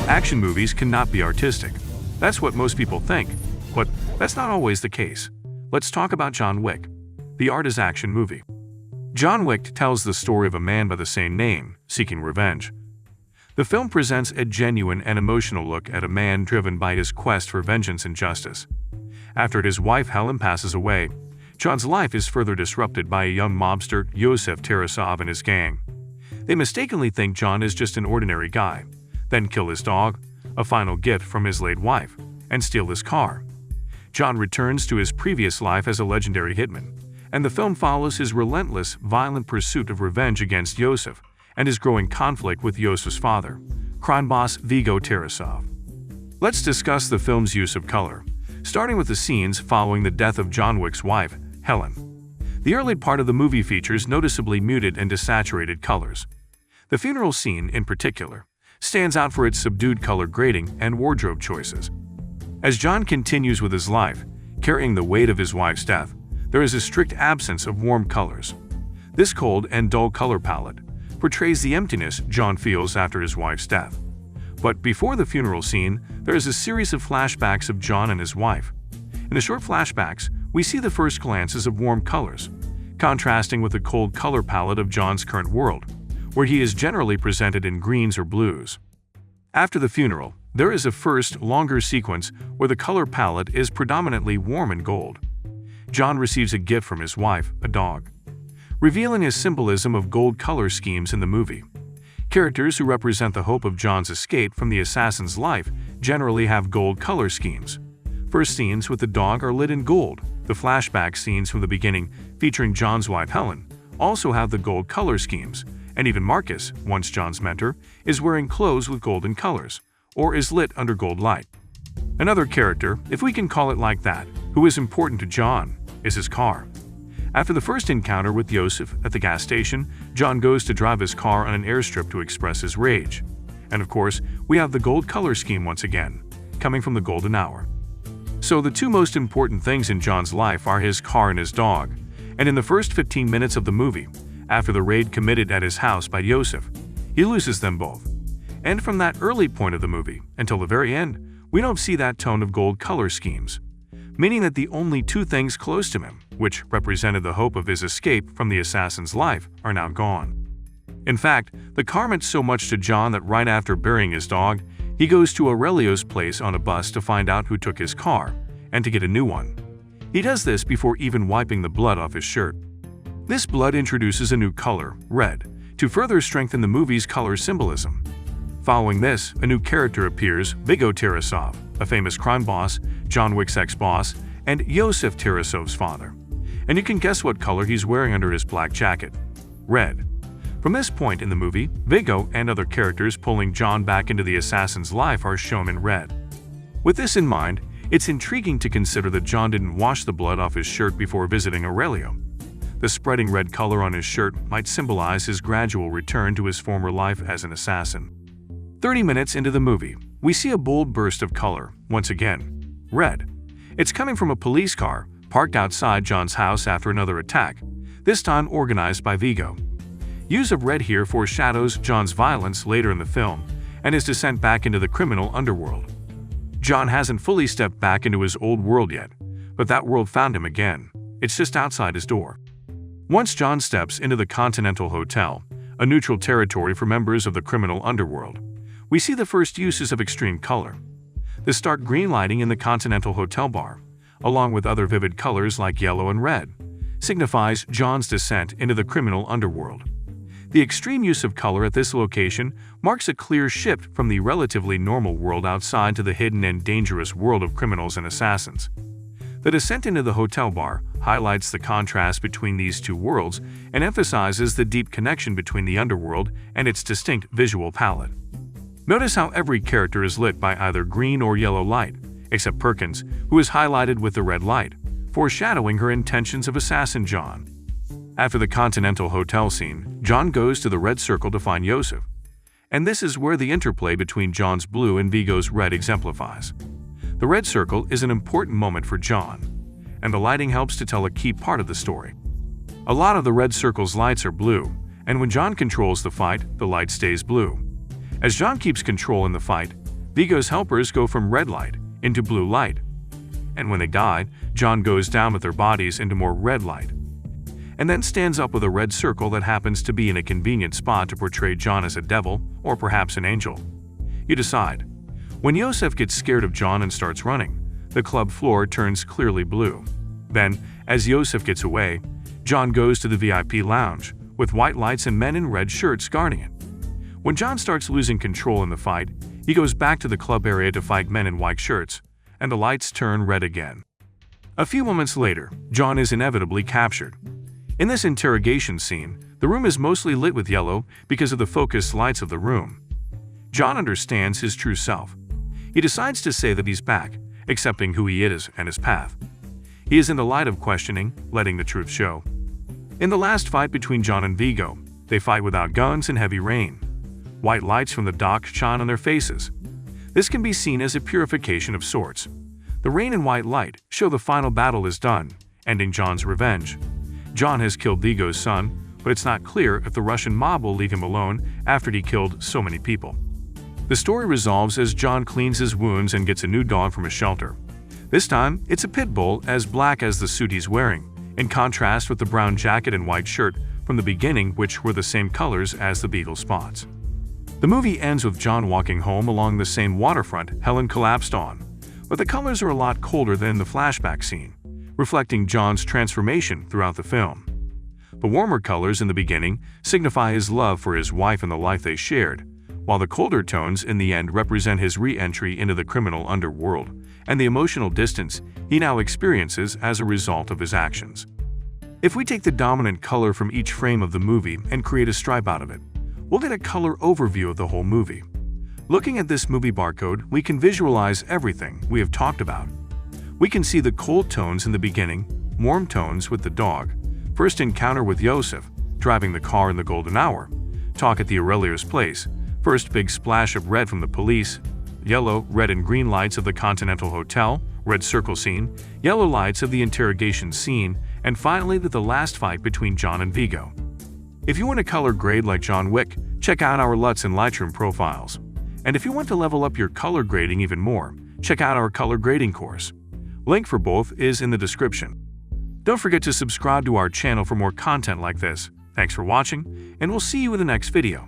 Action movies cannot be artistic. That's what most people think, but that's not always the case. Let's talk about John Wick. The art is action movie. John Wick tells the story of a man by the same name, seeking revenge. The film presents a genuine and emotional look at a man driven by his quest for vengeance and justice. After his wife Helen passes away, John's life is further disrupted by a young mobster, Yosef Tarasov, and his gang. They mistakenly think John is just an ordinary guy, then kill his dog, a final gift from his late wife, and steal his car. John returns to his previous life as a legendary hitman, and the film follows his relentless, violent pursuit of revenge against Yosef and his growing conflict with Yosef's father, crime boss Viggo Tarasov. Let's discuss the film's use of color, starting with the scenes following the death of John Wick's wife, Helen. The early part of the movie features noticeably muted and desaturated colors. The funeral scene, in particular, stands out for its subdued color grading and wardrobe choices. As John continues with his life, carrying the weight of his wife's death, there is a strict absence of warm colors. This cold and dull color palette portrays the emptiness John feels after his wife's death. But before the funeral scene, there is a series of flashbacks of John and his wife. In the short flashbacks, we see the first glances of warm colors, contrasting with the cold color palette of John's current world, where he is generally presented in greens or blues. After the funeral, there is a first, longer sequence where the color palette is predominantly warm and gold. John receives a gift from his wife, a dog, revealing a symbolism of gold color schemes in the movie. Characters who represent the hope of John's escape from the assassin's life generally have gold color schemes. First scenes with the dog are lit in gold. The flashback scenes from the beginning, featuring John's wife Helen, also have the gold color schemes, and even Marcus, once John's mentor, is wearing clothes with golden colors, or is lit under gold light. Another character, if we can call it like that, who is important to John, is his car. After the first encounter with Yosef at the gas station, John goes to drive his car on an airstrip to express his rage. And of course, we have the gold color scheme once again, coming from the golden hour. So the two most important things in John's life are his car and his dog, and in the first 15 minutes of the movie, after the raid committed at his house by Yosef, he loses them both. And from that early point of the movie until the very end, we don't see that tone of gold color schemes, meaning that the only two things close to him, which represented the hope of his escape from the assassin's life, are now gone. In fact, the car meant so much to John that right after burying his dog, he goes to Aurelio's place on a bus to find out who took his car and to get a new one. He does this before even wiping the blood off his shirt. This blood introduces a new color, red, to further strengthen the movie's color symbolism. Following this, a new character appears, Viggo Tarasov, a famous crime boss, John Wick's ex-boss, and Yosef Tarasov's father. And you can guess what color he's wearing under his black jacket. Red. From this point in the movie, Viggo and other characters pulling John back into the assassin's life are shown in red. With this in mind, it's intriguing to consider that John didn't wash the blood off his shirt before visiting Aurelio. The spreading red color on his shirt might symbolize his gradual return to his former life as an assassin. 30 minutes into the movie, we see a bold burst of color, once again, red. It's coming from a police car parked outside John's house after another attack, this time organized by Viggo. Use of red here foreshadows John's violence later in the film and his descent back into the criminal underworld. John hasn't fully stepped back into his old world yet, but that world found him again. It's just outside his door. Once John steps into the Continental Hotel, a neutral territory for members of the criminal underworld, we see the first uses of extreme color. The stark green lighting in the Continental Hotel bar, along with other vivid colors like yellow and red, signifies John's descent into the criminal underworld. The extreme use of color at this location marks a clear shift from the relatively normal world outside to the hidden and dangerous world of criminals and assassins. The descent into the hotel bar highlights the contrast between these two worlds and emphasizes the deep connection between the underworld and its distinct visual palette. Notice how every character is lit by either green or yellow light, except Perkins, who is highlighted with the red light, foreshadowing her intentions of assassin John. After the Continental Hotel scene, John goes to the red circle to find Yosef. And this is where the interplay between John's blue and Viggo's red exemplifies. The red circle is an important moment for John, and the lighting helps to tell a key part of the story. A lot of the red circle's lights are blue, and when John controls the fight, the light stays blue. As John keeps control in the fight, Vigo's helpers go from red light into blue light. And when they died, John goes down with their bodies into more red light, and then stands up with a red circle that happens to be in a convenient spot to portray John as a devil or perhaps an angel. You decide. When Yosef gets scared of John and starts running, the club floor turns clearly blue. Then, as Yosef gets away, John goes to the VIP lounge, with white lights and men in red shirts guarding it. When John starts losing control in the fight, he goes back to the club area to fight men in white shirts, and the lights turn red again. A few moments later, John is inevitably captured. In this interrogation scene, the room is mostly lit with yellow because of the focused lights of the room. John understands his true self. He decides to say that he's back, accepting who he is and his path. He is in the light of questioning, letting the truth show. In the last fight between John and Vigo, they fight without guns and heavy rain. White lights from the dock shine on their faces. This can be seen as a purification of sorts. The rain and white light show the final battle is done, ending John's revenge. John has killed Vigo's son, but it's not clear if the Russian mob will leave him alone after he killed so many people. The story resolves as John cleans his wounds and gets a new dog from a shelter. This time, it's a pit bull as black as the suit he's wearing, in contrast with the brown jacket and white shirt from the beginning, which were the same colors as the beetle spots. The movie ends with John walking home along the same waterfront Helen collapsed on, but the colors are a lot colder than in the flashback scene, reflecting John's transformation throughout the film. The warmer colors in the beginning signify his love for his wife and the life they shared, while the colder tones in the end represent his re-entry into the criminal underworld and the emotional distance he now experiences as a result of his actions. If we take the dominant color from each frame of the movie and create a stripe out of it, we'll get a color overview of the whole movie. Looking at this movie barcode, we can visualize everything we have talked about. We can see the cold tones in the beginning, warm tones with the dog, first encounter with Yosef, driving the car in the golden hour, talk at the Aurelio's place, first big splash of red from the police, yellow, red and green lights of the Continental Hotel, red circle scene, yellow lights of the interrogation scene, and finally the last fight between John and Vigo. If you want a color grade like John Wick, check out our LUTs and Lightroom profiles. And if you want to level up your color grading even more, check out our color grading course. Link for both is in the description. Don't forget to subscribe to our channel for more content like this. Thanks for watching, and we'll see you in the next video.